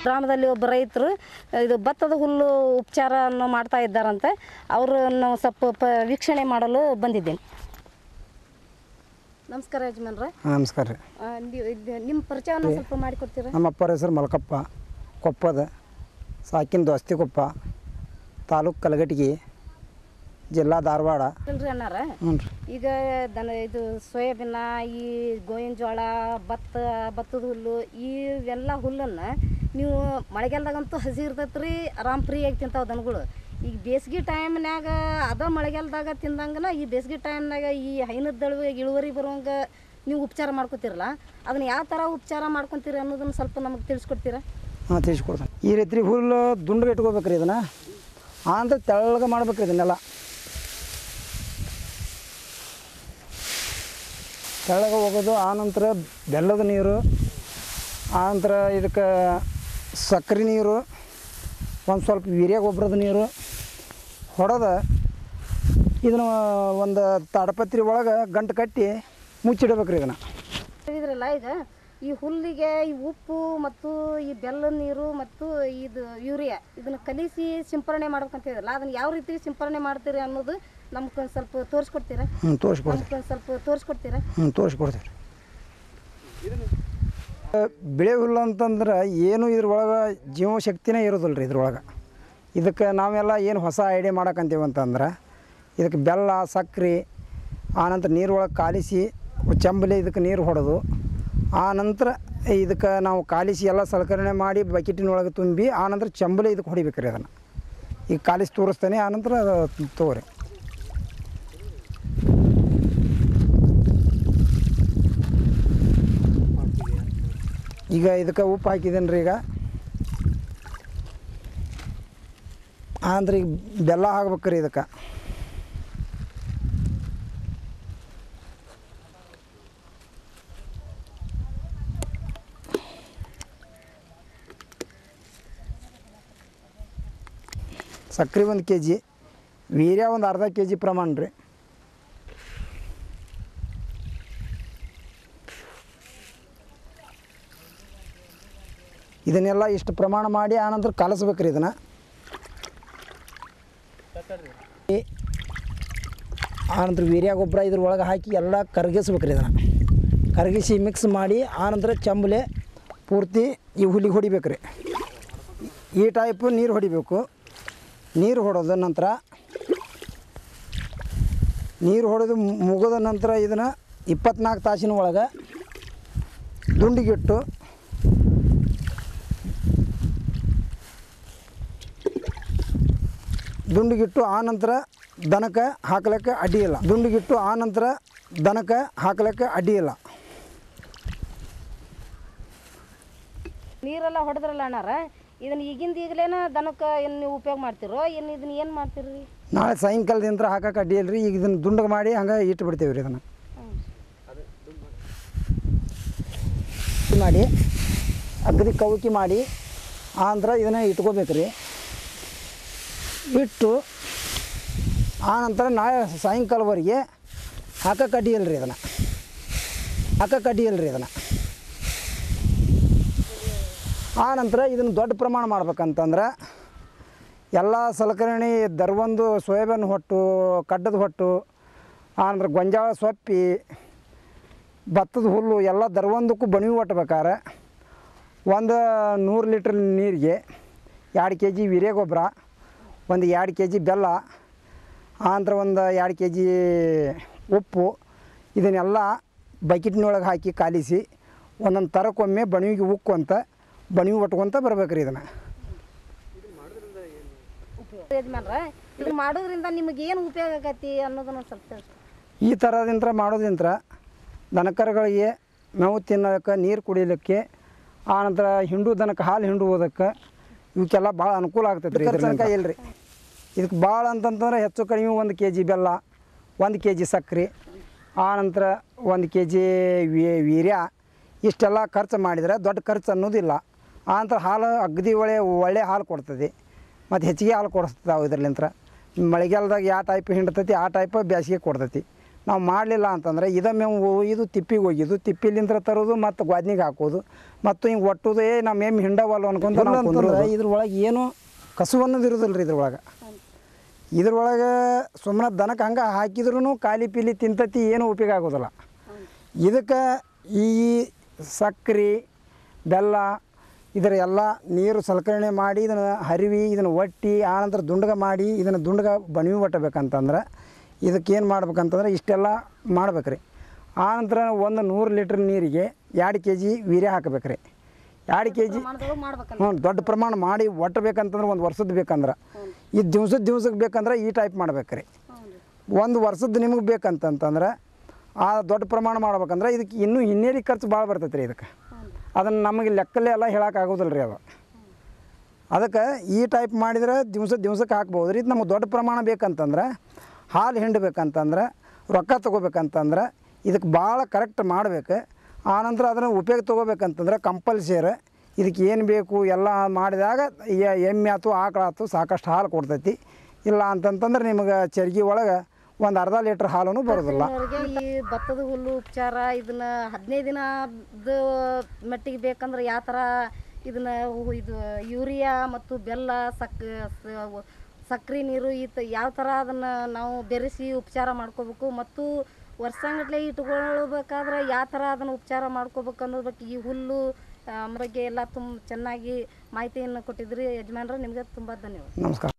ಗ್ರಾಮದಲ್ಲಿ ಒಬ್ಬ ರೈತರು ಇದು ಭತ್ತದ ಹುಲ್ಲು ಉಪಚಾರವನ್ನು ಮಾಡ್ತಾ ಇದ್ದಾರಂತೆ. ಅವರನ್ನು ಸ್ವಲ್ಪ ವೀಕ್ಷಣೆ ಮಾಡಲು ಬಂದಿದ್ದೇನೆ. ನಮಸ್ಕಾರ ಯಜಮಾನ್ರೆ. ನಮಸ್ಕಾರ ರೀ. ನಿಮ್ಮ ಪರಿಚಯವನ್ನು ಸ್ವಲ್ಪ ಮಾಡಿಕೊಡ್ತೀರಾ? ನಮ್ಮ ಅಪ್ಪರ ಹೆಸರು ಮಲಕಪ್ಪ, ಕೊಪ್ಪದ ಸಾಕಿನ ದೋಸ್ತಿಕೊಪ್ಪ, ತಾಲೂಕು ಕಲಗಟ್ಟಿಗೆ, ಜಿಲ್ಲಾ ಧಾರವಾಡ. ಇಲ್ರಿ ಅಣ್ಣಾರ, ಈಗ ಇದು ಸೋಯಾಬೀನ, ಈ ಗೋವಿನ ಜೋಳ, ಭತ್ತದ ಹುಲ್ಲು, ಇವೆಲ್ಲ ಹುಲ್ಲನ್ನು ನೀವು ಮಳೆಗಾಲದಾಗಂತೂ ಹಸಿ ಇರ್ತೈತೆ ರೀ, ಆರಾಮ್ ಫ್ರೀ ಆಗಿ ತಿಂತಾವೆ ದನಗಳು. ಈಗ ಬೇಸಿಗೆ ಟೈಮ್ನಾಗ ಮಳೆಗಾಲದಾಗ ತಿಂದಂಗೆ ಈ ಬೇಸಿಗೆ ಟೈಮ್ನಾಗ ಈ ಹೈನದ್ದಳು ಇಳುವರಿ ಬರುವಂಗೆ ನೀವು ಉಪಚಾರ ಮಾಡ್ಕೊತೀರಲ್ಲ, ಅದನ್ನು ಯಾವ ಥರ ಉಪಚಾರ ಮಾಡ್ಕೊತೀರಿ ಅನ್ನೋದನ್ನು ಸ್ವಲ್ಪ ನಮಗೆ ತಿಳಿಸ್ಕೊಡ್ತೀರಾ? ಹಾಂ, ತಿಳಿಸ್ಕೊಡ್ತೀನಿ. ಈ ರೀತಿ ಹುಲ್ಲು ದುಂಡ್ಗೆ ಇಟ್ಕೋಬೇಕ್ರಿ, ಇದನ್ನು ಆನಂತರ ತೆಳ್ಳಗೆ ಮಾಡ್ಬೇಕ್ರಿ. ಇದನ್ನೆಲ್ಲ ತೆಳ್ಳಗೆ ಹೋಗೋದು. ಆನಂತರ ಬೆಲ್ಲದ ನೀರು, ಆನಂತರ ಇದಕ್ಕೆ ಸಕ್ಕರೆ ನೀರು, ಒಂದು ಸ್ವಲ್ಪ ವೀರ್ಯ ಗೊಬ್ಬರದ ನೀರು ಹೊಡೆದು ಇದನ್ನು ಒಂದು ತಾಡಪತ್ರಿ ಒಳಗೆ ಗಂಟು ಕಟ್ಟಿ ಮುಚ್ಚಿಡಬೇಕ್ರಿ. ಇದನ್ನು ಇದ್ರಲ್ಲ, ಈಗ ಈ ಹುಲ್ಲಿಗೆ ಈ ಉಪ್ಪು ಮತ್ತು ಈ ಬೆಲ್ಲದ ನೀರು ಮತ್ತು ಇದು ಯೂರಿಯಾ ಇದನ್ನು ಕಲಿಸಿ ಸಿಂಪರಣೆ ಮಾಡ್ಬೇಕಂತಿದ್ರಲ್ಲ, ಅದನ್ನು ಯಾವ ರೀತಿ ಸಿಂಪರಣೆ ಮಾಡ್ತೀರಿ ಅನ್ನೋದು ನಮ್ಗೆ ಸ್ವಲ್ಪ ತೋರಿಸ್ಕೊಡ್ತೀರಾ? ತೋರಿಸ್ಕೊಡ್ತೀವಿ. ಸ್ವಲ್ಪ ತೋರಿಸ್ಕೊಡ್ತೀರಾ? ತೋರಿಸ್ಕೊಡ್ತೀವಿ. ಬಿಳೆ ಹುಲ್ಲು ಅಂತಂದ್ರೆ ಏನು ಇದ್ರೊಳಗೆ ಜೀವಶಕ್ತಿನೇ ಇರೋದಿಲ್ಲ ರೀ. ಇದ್ರೊಳಗೆ ಇದಕ್ಕೆ ನಾವೆಲ್ಲ ಏನು ಹೊಸ ಐಡಿಯಾ ಮಾಡಕ್ಕಂತೀವಿ ಅಂತಂದ್ರೆ, ಇದಕ್ಕೆ ಬೆಲ್ಲ, ಸಕ್ಕರೆ, ಆನಂತರ ನೀರೊಳಗೆ ಕಾಲಿಸಿ ಚಂಬಲಿ ಇದಕ್ಕೆ ನೀರು ಹೊಡೆದು, ಆನಂತರ ಇದಕ್ಕೆ ನಾವು ಕಾಲಿಸಿ ಎಲ್ಲ ಸಲಕರಣೆ ಮಾಡಿ ಬಕೆಟಿನೊಳಗೆ ತುಂಬಿ ಆನಂತರ ಚಂಬಲಿ ಇದಕ್ಕೆ ಹೊಡಿಬೇಕು ರೀ. ಅದನ್ನು ಈಗ ಕಾಲಿಸಿ ತೋರಿಸ್ತಾನೆ, ಆನಂತರ ತಗೋರಿ. ಈಗ ಇದಕ್ಕೆ ಉಪ್ಪು ಹಾಕಿದ್ದೇನೆ ರೀ. ಈಗ ಅಂದ್ರೆ ಈಗ ಬೆಲ್ಲ ಹಾಕ್ಬೇಕ್ರಿ. ಇದಕ್ಕೆ ಸಕ್ಕರೆ 1 kg, ವೀರ್ಯ ಒಂದು ಅರ್ಧ kg ಪ್ರಮಾಣ ರೀ. ಇದನ್ನೆಲ್ಲ ಇಷ್ಟು ಪ್ರಮಾಣ ಮಾಡಿ ಆನಂತರ ಕಲಸ್ಬೇಕ್ರಿ. ಇದನ್ನು ಆನಂತರ ವೀರ್ಯ ಗೊಬ್ಬರ ಇದ್ರೊಳಗೆ ಹಾಕಿ ಎಲ್ಲ ಕರಗಿಸ್ಬೇಕ್ರಿ. ಇದನ್ನು ಕರಗಿಸಿ ಮಿಕ್ಸ್ ಮಾಡಿ ಆನಂತರ ಚಂಬಲೆ ಪೂರ್ತಿ ಈ ಹುಲಿಗೆ ಹೊಡಿಬೇಕ್ರಿ. ಈ ಟೈಪು ನೀರು ಹೊಡಿಬೇಕು. ನೀರು ಹೊಡೆದ ನಂತರ ನೀರು ಹೊಡೆದು ಮುಗಿದ ನಂತರ ಇದನ್ನು 24 ತಾಸಿನ ಒಳಗೆ ದುಂಡಿಗಿಟ್ಟು ಆನಂತರ ದನಕ್ಕೆ ಹಾಕ್ಲಿಕ್ಕೆ ಅಡ್ಡಿಯಿಲ್ಲ. ದುಂಡಿಗಿಟ್ಟು ಆನಂತರ ದನಕ್ಕೆ ಹಾಕ್ಲಿಕ್ಕೆ ಅಡ್ಡಿಯಿಲ್ಲ. ನೀರೆಲ್ಲ ಹೊಡೆದ್ರಲ್ಲ ಅಣ್ಣಾರ, ಇದನ್ನು ಈಗಲೇನ ದನಕ್ಕೆ ಏನು ನೀವು ಉಪಯೋಗ ಮಾಡ್ತಿರೋ, ಇದನ್ನು ಏನು ಮಾಡ್ತೀರಿ? ನಾಳೆ ಸಾಯಂಕಾಲದಿಂದ ಹಾಕಕ್ಕೆ ಅಡ್ಡಿಯಿಲ್ಲ ರೀ. ಈಗ ಇದನ್ನು ದುಂಡಗೆ ಮಾಡಿ ಹಂಗೆ ಇಟ್ಟು ಬಿಡ್ತೇವೆ ರೀ. ಇದನ್ನು ಮಾಡಿ ಅಗದಿ ಕವುಕಿ ಮಾಡಿ ಆನಂತರ ಇದನ್ನು ಇಟ್ಕೋಬೇಕು ರೀ. ಇಟ್ಟು ಆನಂತರ ನಾಳೆ ಸಾಯಂಕಾಲವರೆಗೆ ಹಾಕಕ್ಕೆ ಅಡ್ಡಿಯಿಲ್ಲ ರೀ. ಇದನ್ನು ಆನಂತರ ಇದನ್ನು ದೊಡ್ಡ ಪ್ರಮಾಣ ಮಾಡ್ಬೇಕಂತಂದ್ರೆ ಎಲ್ಲ ಸಲಕರಣೆ ದರ್ವೊಂದು ಸೋಯಾಬೀನ್ ಹೊಟ್ಟು, ಕಡ್ಡದ ಹೊಟ್ಟು, ಆನಂತರ ಗೊಂಜಾಳ ಸೊಪ್ಪಿ, ಭತ್ತದ ಹುಲ್ಲು ಎಲ್ಲ ದರ್ವೊಂದಕ್ಕೂ ಬಣವಿ ಒಟ್ಟಬೇಕಾರೆ ಒಂದು 100 ಲೀಟ್ರ್ ನೀರಿಗೆ 2 kg ವೀರ್ಯ ಗೊಬ್ಬರ, ಒಂದು 2 kg ಬೆಲ್ಲ, ಆನಂತರ ಒಂದು 2 kg ಉಪ್ಪು, ಇದನ್ನೆಲ್ಲ ಬಕೆಟ್ನೊಳಗೆ ಹಾಕಿ ಕಾಲಿಸಿ ಒಂದೊಂದು ತರಕ್ಕೊಮ್ಮೆ ಬಣವಿಗೆ ಉಕ್ಕೊಂತ ಬಣವಿ ಒಟ್ಕೊಂತ ಬರ್ಬೇಕು ರೀ. ಇದನ್ನು ಇದು ಮಾಡೋದ್ರಿಂದ ನಿಮಗೆ ಏನು ಉಪಯೋಗ ಆಗೈತಿ ಅನ್ನೋದನ್ನು ಸ್ವಲ್ಪ ಈ ಥರದಿಂದ ಮಾಡೋದ್ರಿಂದ ದನಕರುಗಳಿಗೆ ಮೇವು ತಿನ್ನೋದಕ್ಕೆ, ನೀರು ಕುಡಿಲಿಕ್ಕೆ, ಆನಂತರ ಹಿಂಡು ದನಕ್ಕೆ ಹಾಲು ಹಿಂಡುವುದಕ್ಕೆ ಇವಕ್ಕೆಲ್ಲ ಭಾಳ ಅನುಕೂಲ ಆಗ್ತೈತೆ ರೀ. ಇದಕ್ಕೆ ಇಲ್ಲರಿ, ಇದಕ್ಕೆ ಭಾಳ ಅಂತಂತಂದ್ರೆ ಹೆಚ್ಚು ಕಡಿಮೆ 1 kg ಬೆಲ್ಲ, 1 kg ಸಕ್ಕರೆ, ಆನಂತರ 1 kg ವೀರ್ಯ, ಇಷ್ಟೆಲ್ಲ ಖರ್ಚು ಮಾಡಿದರೆ ದೊಡ್ಡ ಖರ್ಚು ಅನ್ನೋದಿಲ್ಲ. ಆನಂತರ ಹಾಲು ಅಗದಿ ಒಳ್ಳೆ ಹಾಲು ಕೊಡ್ತದೆ ಮತ್ತು ಹೆಚ್ಚಿಗೆ ಹಾಲು ಕೊಡಿಸ್ತದೆ. ಇದರಲ್ಲಿಂತ್ರ ಮಳೆಗಾಲದಾಗ ಯಾವ ಟೈಪ್ ಹಿಂಡ್ತೈತಿ ಆ ಟೈಪ್ ಬೇಸಿಗೆ ಕೊಡ್ತೈತಿ. ನಾವು ಮಾಡಲಿಲ್ಲ ಅಂತಂದರೆ ಮೇವು ಇದು ತಿಪ್ಪಿಗೆ ಹೋಗಿದ್ದು ತಿಪ್ಪಿಲಿಂದ ತರೋದು ಮತ್ತು ಗ್ವಾದ್ನಿಗೆ ಹಾಕೋದು ಮತ್ತು ಹಿಂಗೆ ಒಟ್ಟುದು ನಮ್ಮ ಎಮ್ಮೆ ಹಿಂಡವಲ್ಲ ಅನ್ಕೊಂತ ಅಂತಂದ್ರೆ ಇದ್ರೊಳಗೆ ಏನು ಕಸು ಅನ್ನೋದು ಇರೋದಿಲ್ಲ ರೀ ಇದ್ರೊಳಗೆ ಸುಮ್ಮನೆ ದನಕ್ಕೆ ಹಂಗೆ ಹಾಕಿದ್ರೂ ಖಾಲಿ ಪೀಲಿ ತಿಂತತಿ ಏನೂ ಉಪಯೋಗ ಆಗೋದಿಲ್ಲ. ಇದಕ್ಕೆ ಈ ಸಕ್ರೆ ಬೆಲ್ಲ ಇದರ ಎಲ್ಲ ನೀರು ಸಲಕರಣೆ ಮಾಡಿ ಇದನ್ನು ಹರಿವಿ ಇದನ್ನು ಒಟ್ಟಿ ಆನಂತರ ದುಂಡಗ ಮಾಡಿ ಇದನ್ನು ದುಂಡಗ ಬಣವಿ ಒಟ್ಟಬೇಕಂತಂದ್ರೆ ಇದಕ್ಕೇನು ಮಾಡ್ಬೇಕಂತಂದ್ರೆ ಇಷ್ಟೆಲ್ಲ ಮಾಡ್ಬೇಕು ರೀ. ಆನಂತರ 100 ಲೀಟ್ರ್ ನೀರಿಗೆ 2 kg ವೀರ್ಯ ಹಾಕಬೇಕು ರೀ. 2 kg ದೊಡ್ಡ ಪ್ರಮಾಣ ಮಾಡಿ ಒಟ್ಟಬೇಕಂತಂದ್ರೆ 1 ವರ್ಷದ ಬೇಕಂದ್ರೆ ಈ ದಿವ್ಸಕ್ಕೆ ಬೇಕಂದ್ರೆ ಈ ಟೈಪ್ ಮಾಡ್ಬೇಕು ರೀ. 1 ವರ್ಷದ ನಿಮಗೆ ಬೇಕಂತಂದ್ರೆ ಆ ದೊಡ್ಡ ಪ್ರಮಾಣ ಮಾಡ್ಬೇಕಂದ್ರೆ ಇದಕ್ಕೆ ಇನ್ನೂ ಹಿನ್ನೇರಿ ಖರ್ಚು ಭಾಳ ಬರ್ತೈತೆ ರೀ. ಇದಕ್ಕೆ ಅದನ್ನು ನಮಗೆ ಲೆಕ್ಕಲ್ಲೇ ಎಲ್ಲ ಹೇಳೋಕ್ಕಾಗೋದಿಲ್ಲ ರೀ. ಅದಕ್ಕೆ ಈ ಟೈಪ್ ಮಾಡಿದ್ರೆ ದಿವ್ಸಕ್ಕೆ ಹಾಕ್ಬೋದು ರೀ. ನಮಗೆ ದೊಡ್ಡ ಪ್ರಮಾಣ ಬೇಕಂತಂದ್ರೆ ಹಾಲು ಹಿಂಡಬೇಕಂತಂದ್ರೆ ರೊಕ್ಕ ತೊಗೋಬೇಕಂತಂದ್ರೆ ಇದಕ್ಕೆ ಭಾಳ ಕರೆಕ್ಟ್ ಮಾಡಬೇಕು. ಆನಂತರ ಅದನ್ನು ಉಪಯೋಗ ತೊಗೋಬೇಕಂತಂದ್ರೆ ಕಂಪಲ್ಸರಿ ಇದಕ್ಕೆ ಏನು ಬೇಕು ಎಲ್ಲ ಮಾಡಿದಾಗ ಎಮ್ಮೆ ಆಯ್ತು ಆಕಳು ಆಯ್ತು ಸಾಕಷ್ಟು ಹಾಲು ಕೊಡ್ತೈತಿ. ಇಲ್ಲ ಅಂತಂತಂದ್ರೆ ನಿಮಗೆ ಚರ್ಗಿ ಒಳಗೆ 1/2 ಲೀಟ್ರ್ ಹಾಲೂ ಬರೋದಿಲ್ಲ. ಈ ಭತ್ತದ ಹುಲ್ಲು ಉಪಚಾರ ಇದನ್ನ 15 ದಿನದ ಮಟ್ಟಿಗೆ ಬೇಕಂದ್ರೆ ಯಾವ ಥರ ಇದನ್ನ ಇದು ಯೂರಿಯಾ ಮತ್ತು ಬೆಲ್ಲ ಸಕ್ರೆ ನೀರು ಯಾವ ಥರ ಅದನ್ನು ನಾವು ಬೆರೆಸಿ ಉಪಚಾರ ಮಾಡ್ಕೋಬೇಕು ಮತ್ತು ವರ್ಷಗಟ್ಟಲೆ ಇಟ್ಕೊಳ್ಬೇಕಾದ್ರೆ ಯಾವ ಥರ ಅದನ್ನು ಉಪಚಾರ ಮಾಡ್ಕೋಬೇಕು ಅನ್ನೋದ್ರ ಬಗ್ಗೆ ಈ ಹುಲ್ಲು ಬಗ್ಗೆ ಎಲ್ಲ ತುಂಬ ಚೆನ್ನಾಗಿ ಮಾಹಿತಿಯನ್ನು ಕೊಟ್ಟಿದ್ರಿ ಯಜಮಾನ್ರೆ. ನಿಮಗೆ ತುಂಬ ಧನ್ಯವಾದ. ನಮಸ್ಕಾರ.